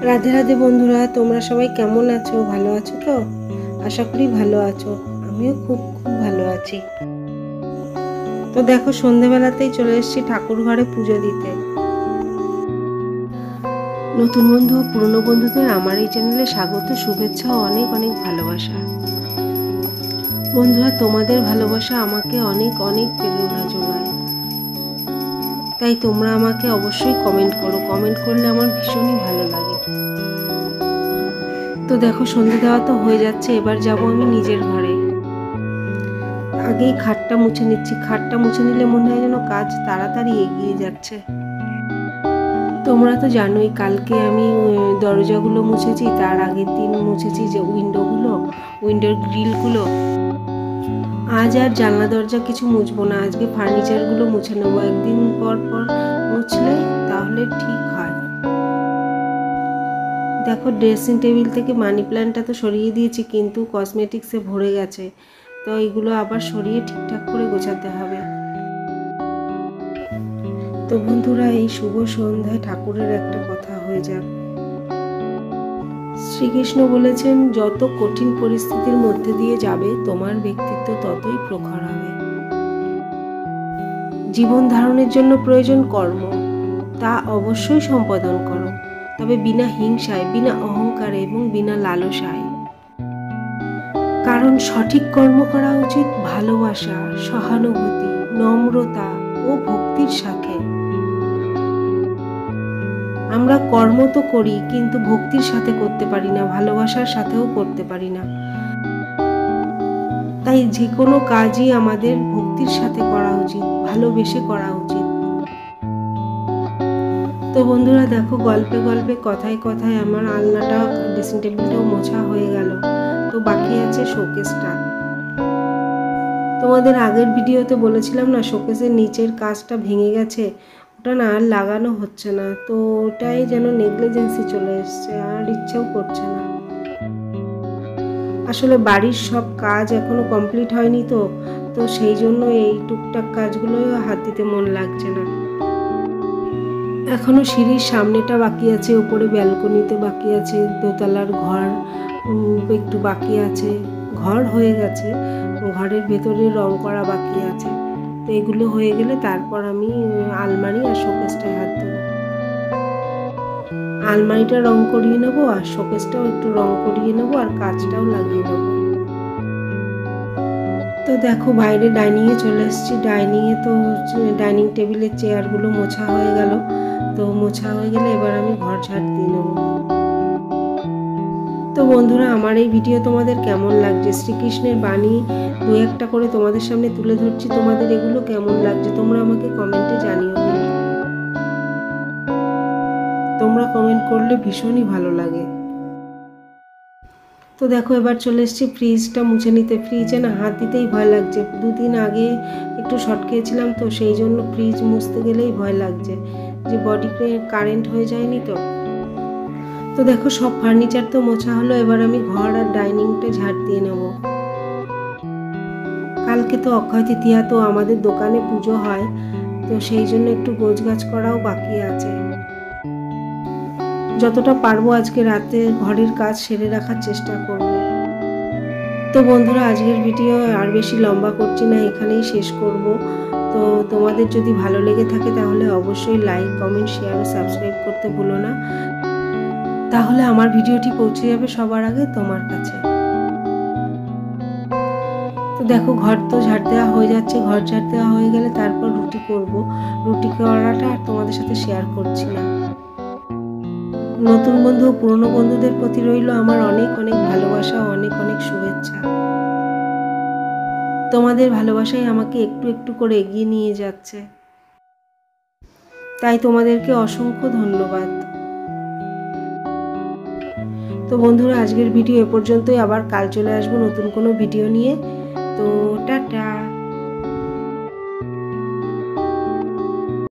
রাধে রাধে বন্ধুরা, তোমরা সবাই কেমন আছো? ভালো আছো তো? আশা করি ভালো আছো। আমিও খুব খুব ভালো আছি। তো দেখো, সন্ধেবেলাতেই চলে এসেছি ঠাকুর ঘরে পুজো দিতে। নতুন বন্ধু ও পুরনো বন্ধুদের আমার এই চ্যানেলে স্বাগত, শুভেচ্ছা ও অনেক অনেক ভালোবাসা। বন্ধুরা, তোমাদের ভালোবাসা আমাকে অনেক অনেক প্রেরণা যোগায়। তাই তোমরা আমাকে অবশ্যই কমেন্ট করো। কমেন্ট করলে আমার ভীষণই ভালো লাগে। তো দেখো, সন্ধে দেওয়া তো হয়ে যাচ্ছে, এবার যাব আমি নিজের ঘরে। আগেই খাটটা মুছে নিচ্ছি। খাটটা মুছে নিলে মনে হয় যেন কাজ তাড়াতাড়ি এগিয়ে যাচ্ছে। তোমরা তো জানোই, কালকে আমি দরজাগুলো মুছেছি, তার আগের দিন মুছেছি যে উইন্ডোর গ্রিলগুলো। আজ আর জানলা দরজা কিছু মুছবো না, আজকে ফার্নিচারগুলো মুছে নেবো। একদিন পর পর মুছলে তাহলে ঠিক হয়। দেখো, ড্রেসিং টেবিল থেকে মানি প্ল্যান্টটা তো সরিয়ে দিয়েছি, কিন্তু কসমেটিক্সে ভরে গেছে। তো এইগুলো আবার সরিয়ে ঠিকঠাক করে গোছাতে হবে। তো বন্ধুরা, এই শুভ সন্ধ্যায় ঠাকুরের একটা কথা হয়ে যাক। শ্রীকৃষ্ণ বলেছেন, যত কঠিন পরিস্থিতির মধ্যে দিয়ে যাবে তোমার ব্যক্তিত্ব ততই প্রখর হবে। জীবন ধারণের জন্য প্রয়োজন কর্ম, তা অবশ্যই সম্পাদন করো, তবে বিনা হিংসায়, বিনা অহংকারে এবং বিনা লালসায়। কারণ সঠিক কর্ম করা উচিত ভালোবাসা, সহানুভূতি, নম্রতা ও ভক্তির সাথে। আমরা কর্ম তো করি, কিন্তু ভক্তির সাথে করতে পারি না, ভালোবাসার সাথেও করতে পারি না। তাই যে কোনো কাজই আমাদের ভক্তির সাথে করা উচিত, ভালোবেসে করা উচিত। তো বন্ধুরা দেখো, গল্পে গল্পে কথায় কথায় আমার আলনাটা, ড্রেসিং টেবিলটাও মোছা হয়ে গেল। তো বাকি আছে শোকেসটা। তোমাদের আগের ভিডিওতে বলেছিলাম না, শোকেসের নিচের কাজটা ভেঙে গেছে, ওটা না আর লাগানো হচ্ছে না। তো ওটাই যেন নেগলিজেন্সি চলে এসছে, আর ইচ্ছেও করছে না। আসলে বাড়ির সব কাজ এখনো কমপ্লিট হয়নি, তো সেই জন্য এই টুকটাক কাজগুলো হাত দিতে মন লাগছে না। এখনো সিঁড়ির সামনেটা বাকি আছে, উপরে ব্যালকনিতে বাকি আছে, দোতলার ঘর একটু বাকি আছে। ঘর হয়ে গেছে, ঘরের ভেতরে রং করা বাকি আছে। তো এগুলো হয়ে গেলে তারপর আমি আলমারি আর শোকেসটায় হাত দেবো। আলমারিটা রং করিয়ে নেবো, আর শোকেসটাও একটু রং করিয়ে নেবো, আর কাঁচটাও লাগিয়ে নেবো। তো দেখো, বাইরে ডাইনিংয়ে চলে এসেছি। ডাইনিং টেবিলের চেয়ারগুলো মোছা হয়ে গেল। তো মোছা হয়ে গেলে এবার আমি ঘর ঝাড় দিয়ে নেব। তো বন্ধুরা, আমার এই ভিডিও তোমাদের কেমন লাগছে? শ্রীকৃষ্ণের বাণী দু একটা করে তোমাদের সামনে তুলে ধরছি, তোমাদের এগুলো কেমন লাগছে তোমরা আমাকে কমেন্টে জানিও। তোমরা কমেন্ট করলে ভীষণই ভালো লাগে। তো দেখো, এবার চলে এসেছি ফ্রিজটা মুছে নিতে। ফ্রিজে না হাত দিতেই ভয় লাগছে। দুদিন আগে একটু শর্ট খেয়েছিলাম, তো সেই জন্য ফ্রিজ মুছতে গেলেই ভয় লাগছে যে বডিতে কারেন্ট হয়ে যায়নি। তো দেখো, সব ফার্নিচার তো মোছা হলো, এবার আমি ঘর আর ডাইনিংটা ঝাড় দিয়ে নেব। কালকে তো অক্ষয় তৃতীয়া, তো আমাদের দোকানে পুজো হয়, তো সেই জন্য একটু গোছগাছ করাও বাকি আছে। যতটা পারবো আজকে রাতে ঘরের কাজ সেরে রাখার চেষ্টা করব। তো বন্ধুরা, আজকের ভিডিও আর বেশি লম্বা করছি না, এখানেই শেষ করব। তো তোমাদের যদি ভালো লেগে থাকে তাহলে অবশ্যই লাইক, কমেন্ট, শেয়ার ও সাবস্ক্রাইব করতে ভুলো না। তাহলে আমার ভিডিওটি পৌঁছে যাবে সবার আগে তোমার কাছে। তো দেখো, ঘর তো ঝাড় দেওয়া হয়ে যাচ্ছে। ঘর ঝাড় দেওয়া হয়ে গেলে তারপর রুটি করব। রুটি করাটা আর তোমাদের সাথে শেয়ার করছি না। নতুন বন্ধু ও পুরনো বন্ধুদের প্রতি রইল আমার অনেক অনেক ভালোবাসা, অনেক অনেক শুভেচ্ছা। তোমাদের ভালোবাসাই আমাকে একটু একটু করে এগিয়ে নিয়ে যাচ্ছে, তাই তোমাদেরকে অসংখ্য ধন্যবাদ। তো বন্ধুরা, আজকের ভিডিও এ পর্যন্তই। আবার কাল চলে আসবো নতুন কোনো ভিডিও নিয়ে। তো টাটা।